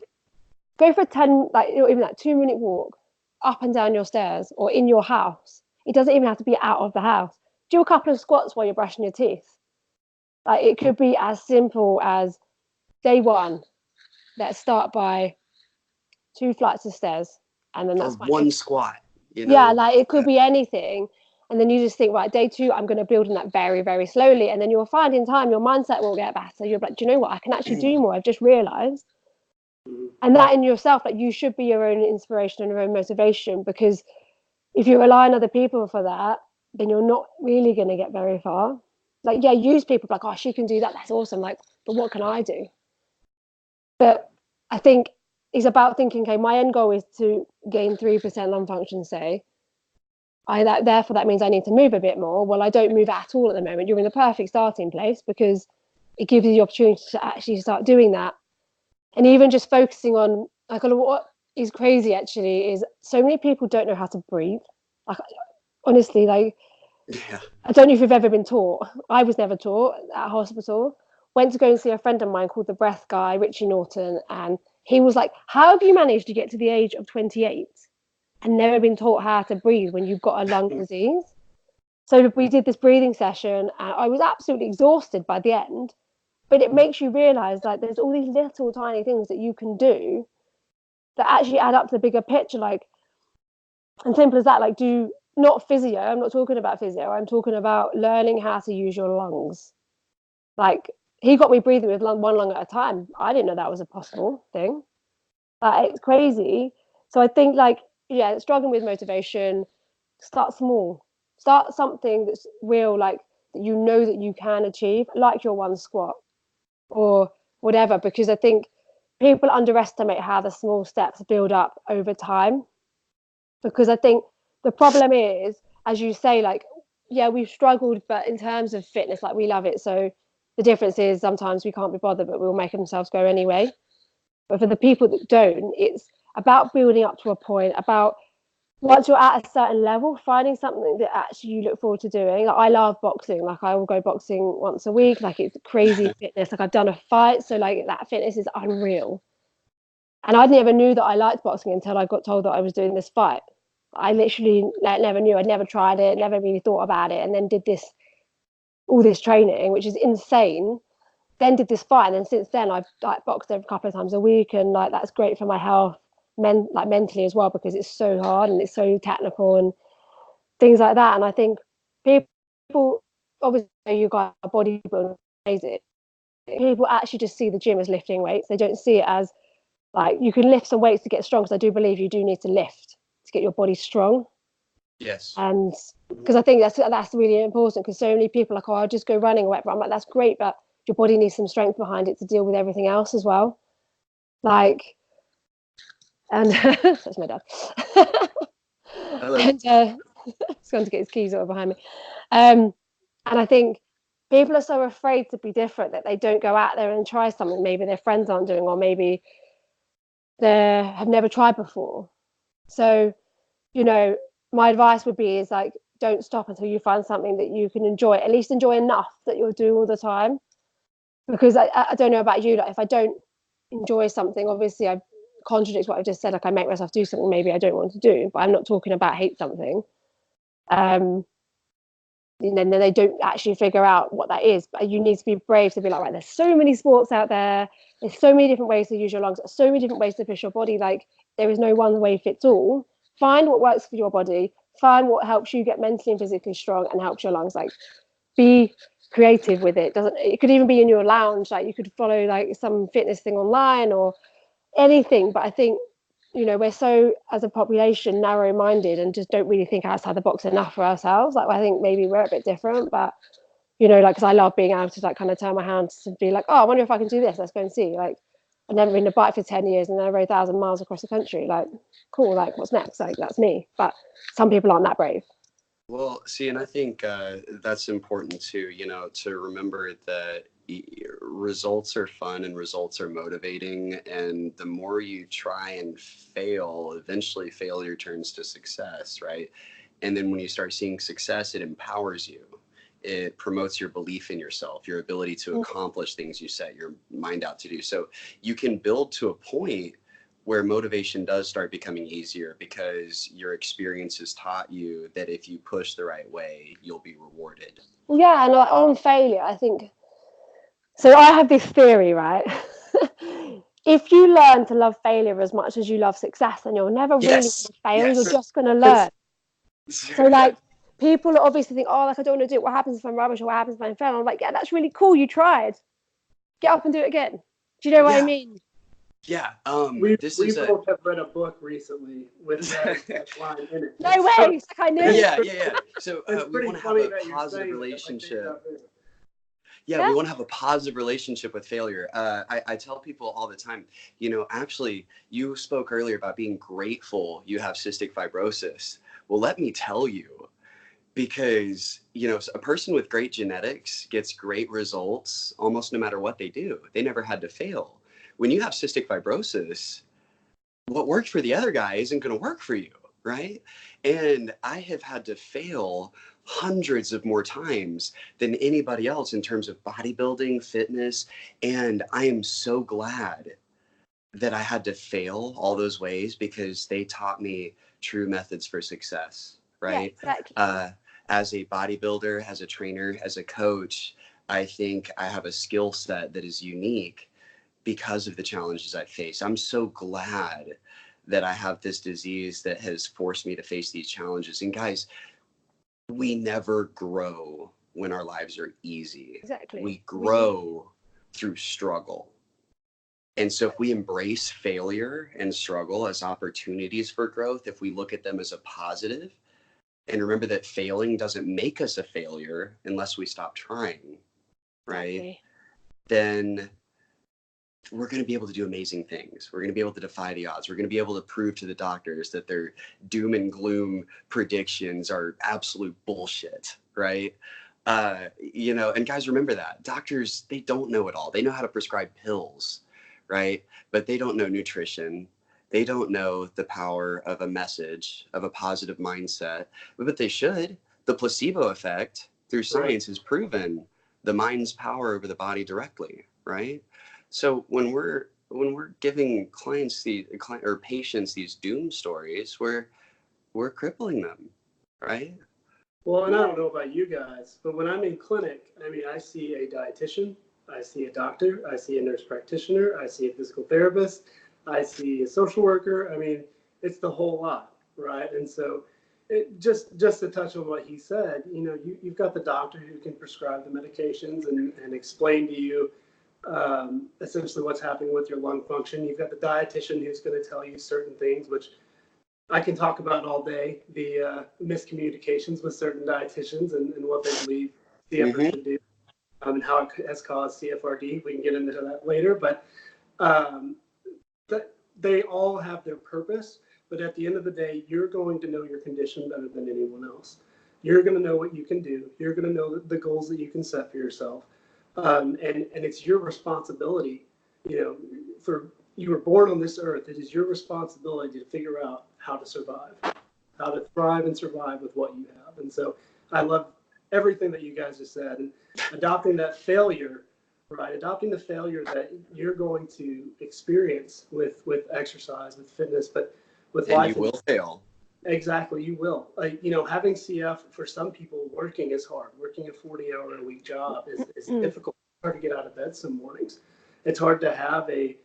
go for 10, like, even that 2-minute walk up and down your stairs or in your house. It doesn't even have to be out of the house. Do a couple of squats while you're brushing your teeth. Like, it could be as simple as day one, let's start by 2 flights of stairs, and then that's
one squat. You know?
Yeah, like it could be anything. And then you just think, right, day 2, I'm going to build on that very, very slowly. And then you'll find in time your mindset will get better. You're like, do you know what? I can actually do more. I've just realized. And that in yourself, like, you should be your own inspiration and your own motivation, because if you rely on other people for that, then you're not really going to get very far. Like, yeah, use people like, oh, she can do that. That's awesome. Like, but what can I do? But I think it's about thinking, okay, my end goal is to gain 3% lung function, say. Therefore, that means I need to move a bit more. Well, I don't move at all at the moment. You're in the perfect starting place because it gives you the opportunity to actually start doing that. And even just focusing on, like, what is crazy actually is so many people don't know how to breathe. Like, honestly, like,
yeah.
I don't know if you've ever been taught. I was never taught at hospital. Went to go and see a friend of mine called the breath guy, Richie Norton, and he was like, how have you managed to get to the age of 28 and never been taught how to breathe when you've got a lung disease? So we did this breathing session and I was absolutely exhausted by the end, but it makes you realize, like, there's all these little tiny things that you can do that actually add up to the bigger picture. Like, and simple as that, like, do not physio. I'm not talking about physio. I'm talking about learning how to use your lungs. Like, he got me breathing with one lung at a time. I didn't know that was a possible thing. It's crazy. So I think, like, struggling with motivation, start small. Start something that's real, like that you know that you can achieve, like your one squat or whatever, because I think people underestimate how the small steps build up over time. Because I think the problem is, as you say, like, yeah, we've struggled, but in terms of fitness, like, we love it. So the difference is sometimes we can't be bothered, but we'll make themselves go anyway. But for the people that don't, it's about building up to a point, about once you're at a certain level, finding something that actually you look forward to doing. Like, I love boxing. Like, I will go boxing once a week. Like, it's crazy fitness. Like, I've done a fight, so like that fitness is unreal. And I never knew that I liked boxing until I got told that I was doing this fight. I literally never knew. I'd never tried it, never really thought about it, and then did all this training, which is insane. Then did this fight, and then since then I've like boxed a couple of times a week, and like that's great for my health, mentally as well, because it's so hard and it's so technical and things like that. And I think people, obviously, you got a bodybuilder, amazing. People actually just see the gym as lifting weights. They don't see it as like you can lift some weights to get strong, because I do believe you do need to lift to get your body strong.
Yes.
And because I think that's really important, because so many people are like, oh, I'll just go running or whatever. I'm like, that's great, but your body needs some strength behind it to deal with everything else as well. Like, and that's my dad. And he's going to get his keys over behind me. And I think people are so afraid to be different that they don't go out there and try something maybe their friends aren't doing, or maybe they have never tried before. So, you know, my advice would be is like, don't stop until you find something that you can enjoy, at least enjoy enough that you'll do all the time. Because I don't know about you, like if I don't enjoy something, obviously I contradict what I just said, like I make myself do something maybe I don't want to do, but I'm not talking about hate something. And then they don't actually figure out what that is. But you need to be brave to be like, right, there's so many sports out there, there's so many different ways to use your lungs, there's so many different ways to push your body. Like, there is no one way fits all. Find what works for your body, find what helps you get mentally and physically strong and helps your lungs. Like, be creative with it. It could even be in your lounge, like you could follow like some fitness thing online or anything. But I think, you know, we're so, as a population, narrow-minded and just don't really think outside the box enough for ourselves. Like, I think maybe we're a bit different, but, you know, like, because I love being able to like kind of turn my hands to be like, oh, I wonder if I can do this, let's go and see. Like, I've never ridden a bike for 10 years and then I rode 1,000 miles across the country. Like, cool, like what's next? Like, that's me. But some people aren't that brave.
Well, see, and I think that's important too, you know, to remember that results are fun and results are motivating. And the more you try and fail, eventually failure turns to success, right? And then when you start seeing success, it empowers you. It promotes your belief in yourself, your ability to accomplish things you set your mind out to do. So you can build to a point where motivation does start becoming easier, because your experience has taught you that if you push the right way, you'll be rewarded.
Yeah, and like, on failure, I think, so I have this theory, right? If you learn to love failure as much as you love success, then you'll never really fail. You're just going to learn. So like, people obviously think, oh, like, I don't want to do it. What happens if I'm rubbish, or what happens if I fail? I'm like, yeah, that's really cool. You tried. Get up and do it again. Do you know what I mean?
Yeah.
We both have read a book recently with that line in it.
No way. So, it's like I knew.
Yeah. So we want to have a positive relationship. Yeah, we want to have a positive relationship with failure. I tell people all the time, you know, actually, you spoke earlier about being grateful you have cystic fibrosis. Well, let me tell you, because, you know, a person with great genetics gets great results almost no matter what they do. They never had to fail. When you have cystic fibrosis, what worked for the other guy isn't going to work for you, right? And I have had to fail hundreds of more times than anybody else in terms of bodybuilding, fitness. And I am so glad that I had to fail all those ways, because they taught me true methods for success, right?
Yeah, exactly.
As a bodybuilder, as a trainer, as a coach, I think I have a skill set that is unique because of the challenges I face. I'm so glad that I have this disease that has forced me to face these challenges. And guys, we never grow when our lives are easy.
Exactly.
We grow through struggle. And so if we embrace failure and struggle as opportunities for growth, if we look at them as a positive, and remember that failing doesn't make us a failure unless we stop trying, right?
Exactly.
Then we're going to be able to do amazing things. We're going to be able to defy the odds. We're going to be able to prove to the doctors that their doom and gloom predictions are absolute bullshit, right? And guys, remember that doctors, they don't know it all. They know how to prescribe pills, right? But they don't know nutrition. They don't know the power of a message, of a positive mindset, but they should. The placebo effect through science has proven the mind's power over the body directly, right? So when we're giving patients these doom stories, we're crippling them, right?
Well, and I don't know about you guys, but when I'm in clinic, I mean, I see a dietitian, I see a doctor, I see a nurse practitioner, I see a physical therapist, I see a social worker. I mean, it's the whole lot, right? And so, just to touch on what he said, you've got the doctor who can prescribe the medications and explain to you essentially what's happening with your lung function. You've got the dietitian who's going to tell you certain things, which I can talk about all day, the miscommunications with certain dietitians and what they believe CFer should do, and how it has caused CFRD. We can get into that later, but they all have their purpose. But at the end of the day, you're going to know your condition better than anyone else. You're going to know what you can do. You're going to know the goals that you can set for yourself. And it's your responsibility, for you were born on this earth. It is your responsibility to figure out how to survive, how to thrive and survive with what you have. And so I love everything that you guys just said, and adopting that failure, right? Adopting the failure that you're going to experience with exercise, with fitness, but with
and
life.
You will fail.
Exactly, you will. Having CF for some people, working is hard. Working a 40-hour-a-week job is difficult. It's hard to get out of bed some mornings. It's hard to have a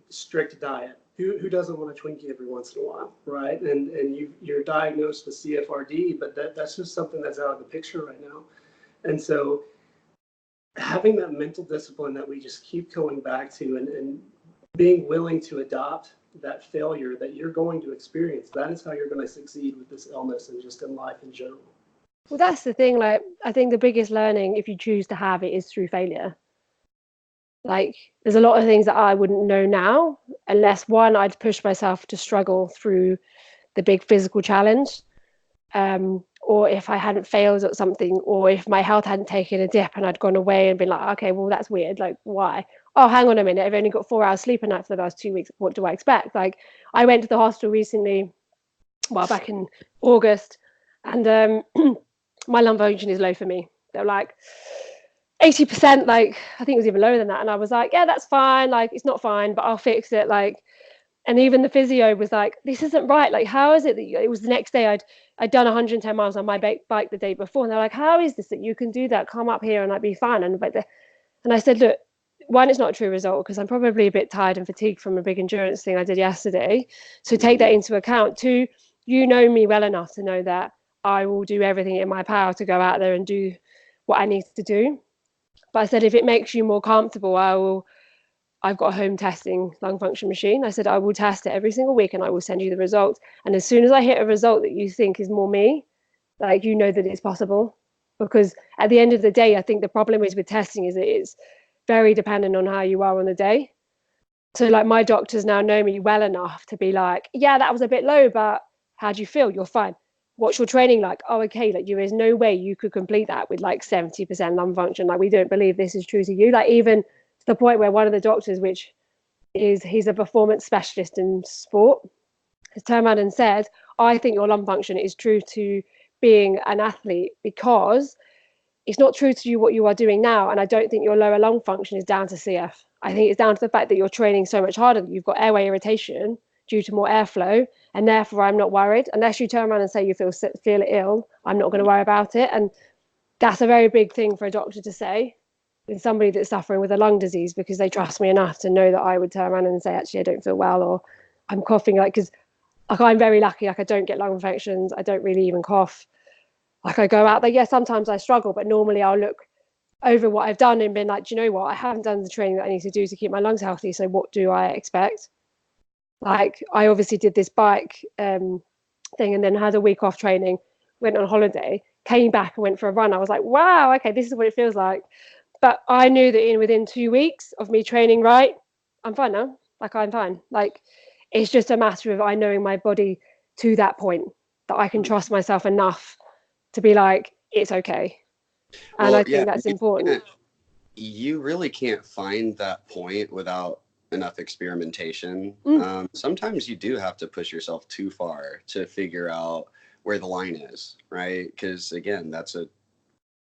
strict diet. Who doesn't want a Twinkie every once in a while, right? And you're diagnosed with CFRD, but that's just something that's out of the picture right now. And so having that mental discipline that we just keep going back to and being willing to adopt that failure that you're going to experience, that is how you're going to succeed with this illness and just in life in general.
Well, that's the thing. Like, I think the biggest learning, if you choose to have it, is through failure. Like, there's a lot of things that I wouldn't know now unless, one, I'd pushed myself to struggle through the big physical challenge, or if I hadn't failed at something, or if my health hadn't taken a dip and I'd gone away and been like, okay, well, that's weird. Like, why? Oh, hang on a minute. I've only got 4 hours sleep a night for the last 2 weeks. What do I expect? Like, I went to the hospital recently, back in August, and my lung function is low for me. They're like 80%, like, I think it was even lower than that. And I was like, yeah, that's fine. Like, it's not fine, but I'll fix it. Like, and even the physio was like, this isn't right. Like, how is it that it was the next day I'd done 110 miles on my bike the day before. And they're like, how is this that you can do that? Come up here and I'd be fine. And I said, look, one, it's not a true result because I'm probably a bit tired and fatigued from a big endurance thing I did yesterday. So take that into account. Two, you know me well enough to know that I will do everything in my power to go out there and do what I need to do. But I said, if it makes you more comfortable, I've got a home testing lung function machine. I said, I will test it every single week and I will send you the results. And as soon as I hit a result that you think is more me, like, you know that it's possible. Because at the end of the day, I think the problem is with testing is it's very dependent on how you are on the day. So like, my doctors now know me well enough to be like, yeah, that was a bit low, but how do you feel? You're fine. What's your training like? Oh, okay. Like, there is no way you could complete that with like 70% lung function. Like, we don't believe this is true to you. Like, even to the point where one of the doctors, he's a performance specialist in sport, has turned around and said, I think your lung function is true to being an athlete because it's not true to you what you are doing now. And I don't think your lower lung function is down to CF. I think it's down to the fact that you're training so much harder. You've got airway irritation due to more airflow. And therefore, I'm not worried. Unless you turn around and say you feel ill, I'm not going to worry about it. And that's a very big thing for a doctor to say in somebody that's suffering with a lung disease, because they trust me enough to know that I would turn around and say, actually, I don't feel well, or I'm coughing. Like, because I'm very lucky. Like, I don't get lung infections. I don't really even cough. Like, I go out there. Yeah, sometimes I struggle, but normally I'll look over what I've done and been like, do you know what? I haven't done the training that I need to do to keep my lungs healthy. So what do I expect? Like, I obviously did this bike thing and then had a week off training, went on holiday, came back and went for a run. I was like, wow, okay, this is what it feels like. But I knew that within 2 weeks of me training right, I'm fine now. Like, I'm fine. Like, it's just a matter of I knowing my body to that point that I can trust myself enough to be like, it's okay. And
Well,
I think that's important.
You really can't find that point without enough experimentation. Sometimes you do have to push yourself too far to figure out where the line is, right? Because again, that's a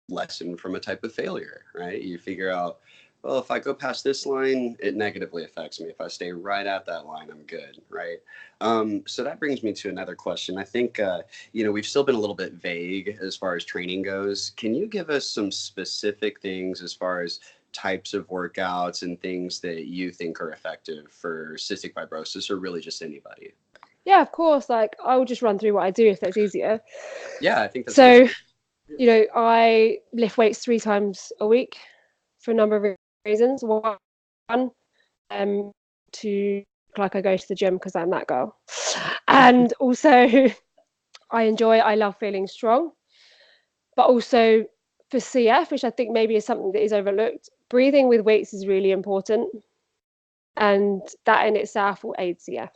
lesson from a type of failure, right? You figure out, well, if I go past this line, it negatively affects me. If I stay right at that line, I'm good, right? So that brings me to another question. I think, we've still been a little bit vague as far as training goes. Can you give us some specific things as far as types of workouts and things that you think are effective for cystic fibrosis or really just anybody?
Yeah, of course. Like, I'll just run through what I do if that's easier.
Yeah, I think that's
so.
Easy.
I lift weights 3 times a week for a number of reasons. One, to look like I go to the gym because I'm that girl. And also, I love feeling strong. But also for CF, which I think maybe is something that is overlooked, breathing with weights is really important. And that in itself will aid CF.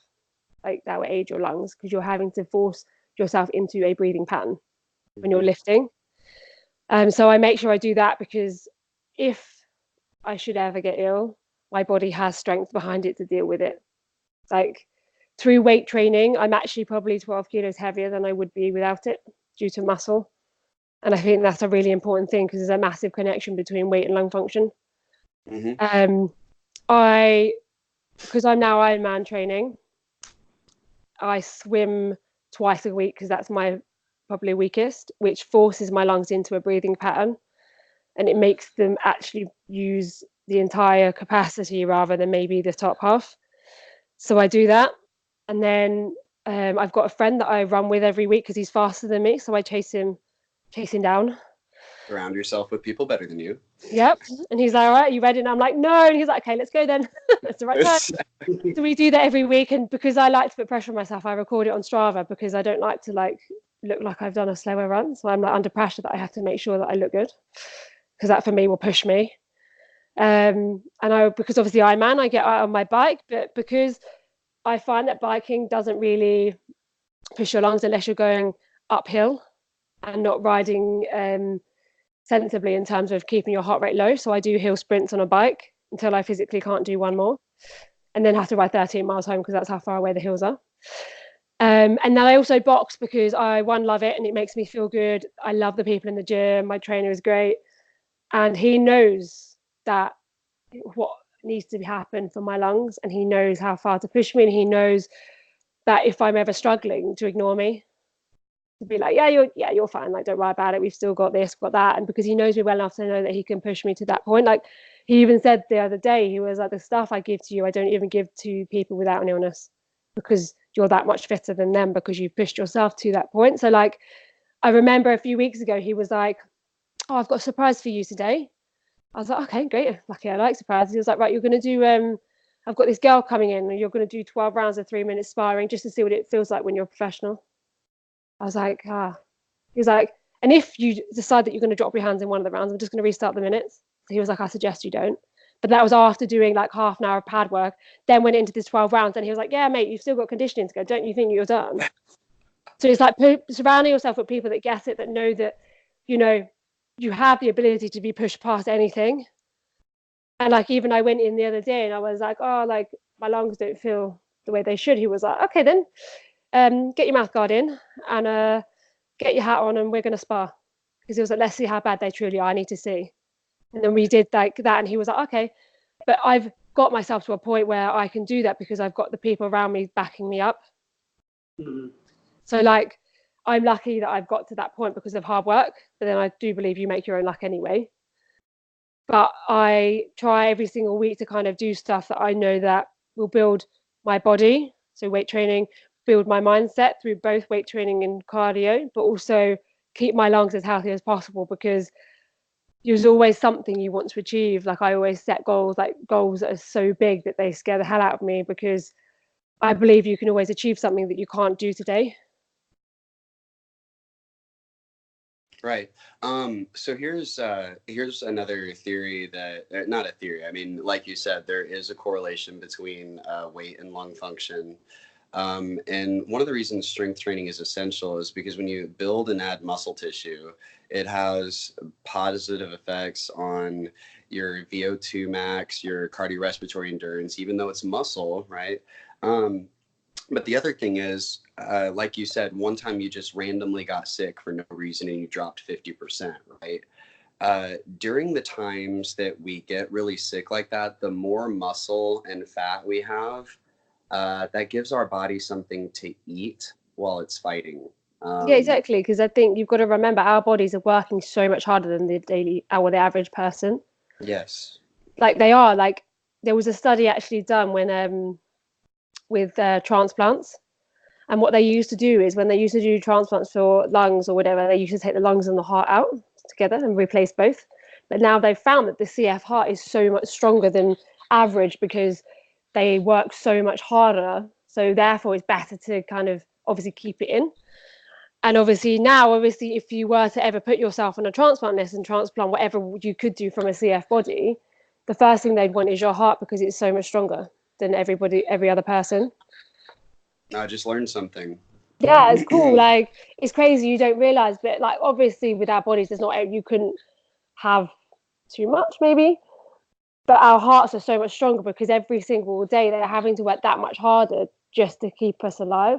Like, that will aid your lungs because you're having to force yourself into a breathing pattern when you're lifting. So I make sure I do that because if I should ever get ill, my body has strength behind it to deal with it. Like, through weight training, I'm actually probably 12 kilos heavier than I would be without it due to muscle. And I think that's a really important thing because there's a massive connection between weight and lung function. Because I'm now Ironman training, I swim twice a week because that's my probably weakest, which forces my lungs into a breathing pattern. And it makes them actually use the entire capacity rather than maybe the top half. So I do that. And then I've got a friend that I run with every week because he's faster than me. So I chase him down.
Surround yourself with people better than you.
Yep. And he's like, all right, are you ready? And I'm like, no. And he's like, okay, let's go then. That's the right time. So we do that every week. And because I like to put pressure on myself, I record it on Strava because I don't like to look like I've done a slower run. So I'm like under pressure that I have to make sure that I look good because that for me will push me. Because obviously Ironman, I get out on my bike, but because I find that biking doesn't really push your lungs unless you're going uphill and not riding sensibly in terms of keeping your heart rate low. So I do hill sprints on a bike until I physically can't do one more, and then have to ride 13 miles home because that's how far away the hills are. And then I also box because I love it and it makes me feel good. I love the people in the gym. My trainer is great, and he knows that what needs to happen for my lungs, and he knows how far to push me, and he knows that if I'm ever struggling, to ignore me, to be like, you're fine, like, don't worry about it, we've still got this, got that. And because he knows me well enough to know that he can push me to that point. Like, he even said the other day, he was like, the stuff I give to you, I don't even give to people without an illness because you're that much fitter than them because you pushed yourself to that point. So like, I remember a few weeks ago, he was like, oh, I've got a surprise for you today. I was like, okay, great. Lucky I like surprises. He was like, right, you're going to do, I've got this girl coming in and you're going to do 12 rounds of 3 minutes sparring just to see what it feels like when you're a professional. I was like, He was like, and if you decide that you're going to drop your hands in one of the rounds, I'm just going to restart the minutes. So he was like, I suggest you don't. But that was after doing like half an hour of pad work, then went into this 12 rounds. And he was like, yeah, mate, you've still got conditioning to go. Don't you think you're done? So it's like surrounding yourself with people that get it, that know that, you have the ability to be pushed past anything. And like, even I went in the other day and I was like, oh, like my lungs don't feel the way they should. He was like, okay, then get your mouth guard in and get your hat on and we're going to spar. Because he was like, let's see how bad they truly are. I need to see. And then we did like that. And he was like, okay, but I've got myself to a point where I can do that because I've got the people around me backing me up. Mm-hmm. So like, I'm lucky that I've got to that point because of hard work, but then I do believe you make your own luck anyway. But I try every single week to kind of do stuff that I know that will build my body. So weight training, build my mindset through both weight training and cardio, but also keep my lungs as healthy as possible because there's always something you want to achieve. Like I always set goals, like goals that are so big that they scare the hell out of me, because I believe you can always achieve something that you can't do today.
Right. So here's another theory that, not a theory. I mean, like you said, there is a correlation between weight and lung function. And one of the reasons strength training is essential is because when you build and add muscle tissue, it has positive effects on your VO2 max, your cardiorespiratory endurance, even though it's muscle, right? But the other thing is, like you said, one time you just randomly got sick for no reason and you dropped 50%, right? During the times that we get really sick like that, the more muscle and fat we have, that gives our body something to eat while it's fighting.
Yeah, exactly. Because I think you've got to remember our bodies are working so much harder than the average person.
Yes.
Like they are. Like there was a study actually done when with transplants, and what they used to do is when they used to do transplants for lungs or whatever, they used to take the lungs and the heart out together and replace both. But now they've found that the CF heart is so much stronger than average because they work so much harder. So therefore, it's better to kind of obviously keep it in. And obviously now, if you were to ever put yourself on a transplant list and transplant whatever you could do from a CF body, the first thing they'd want is your heart because it's so much stronger than every other person.
I just learned something.
Yeah, it's cool. Like it's crazy. You don't realize, but like obviously with our bodies, there's not, you couldn't have too much maybe, but our hearts are so much stronger because every single day they're having to work that much harder just to keep us alive.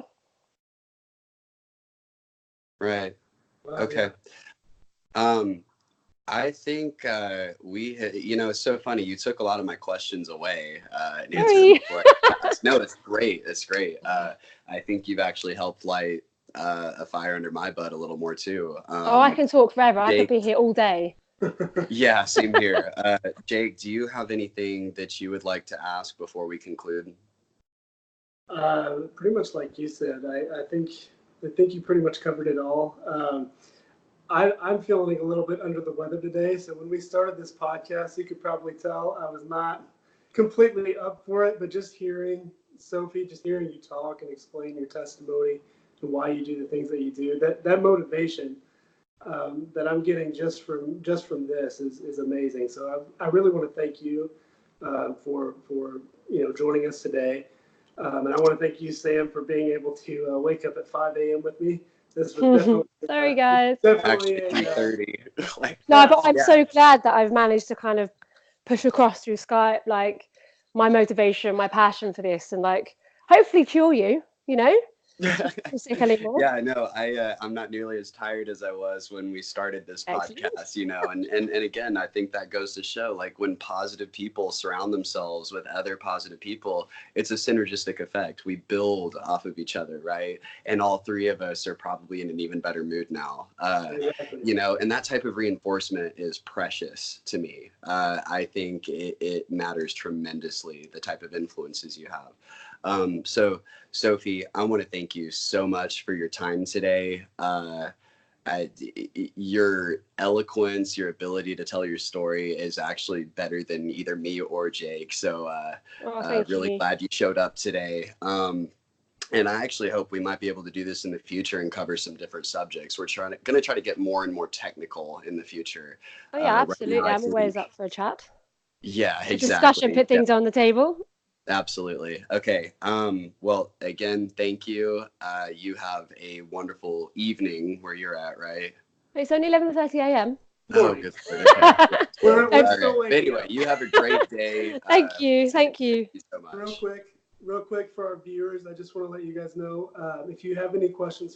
Right.
Wow,
Okay.
yeah.
I think it's so funny. You took a lot of my questions away and answered
Sorry.
them before I asked. No, it's great. It's great. I think you've actually helped light a fire under my butt a little more too.
Oh, I can talk forever. I could
Jake,
be here all day.
yeah, same here. Jake, do you have anything that you would like to ask before we conclude?
Pretty much like you said. I think you pretty much covered it all. I'm feeling a little bit under the weather today. So when we started this podcast, you could probably tell I was not completely up for it, but just hearing Sophie, just hearing you talk and explain your testimony and why you do the things that you do, that motivation that I'm getting just from this is amazing. So I really want to thank you for joining us today, and I want to thank you, Sam, for being able to wake up at 5 a.m. with me. This was definitely
Sorry, guys.
Actually, 3:30.
No, but I'm so glad that I've managed to kind of push across through Skype, like my motivation, my passion for this, and like hopefully cure you. Sick anymore.
Yeah, no, I'm not nearly as tired as I was when we started this podcast, and again, I think that goes to show, like, when positive people surround themselves with other positive people, it's a synergistic effect. We build off of each other, right? And all three of us are probably in an even better mood now, and that type of reinforcement is precious to me. I think it matters tremendously, the type of influences you have. So Sophie, I want to thank you so much for your time today. Your eloquence, your ability to tell your story is actually better than either me or Jake. So really glad you showed up today. And I actually hope we might be able to do this in the future and cover some different subjects. We're going to try to get more and more technical in the future.
Oh yeah, absolutely. Right now, I'm always up for a chat.
Yeah, exactly.
Discussion, put things on the table.
Absolutely. Okay. Well, again, thank you. You have a wonderful evening where you're at, right?
It's only 11:30 a.m.
Oh, good. Okay.
We're still
right. Anyway, you have a great day.
Thank you. Thank you
so much.
Real quick for our viewers, I just want to let you guys know, if you have any questions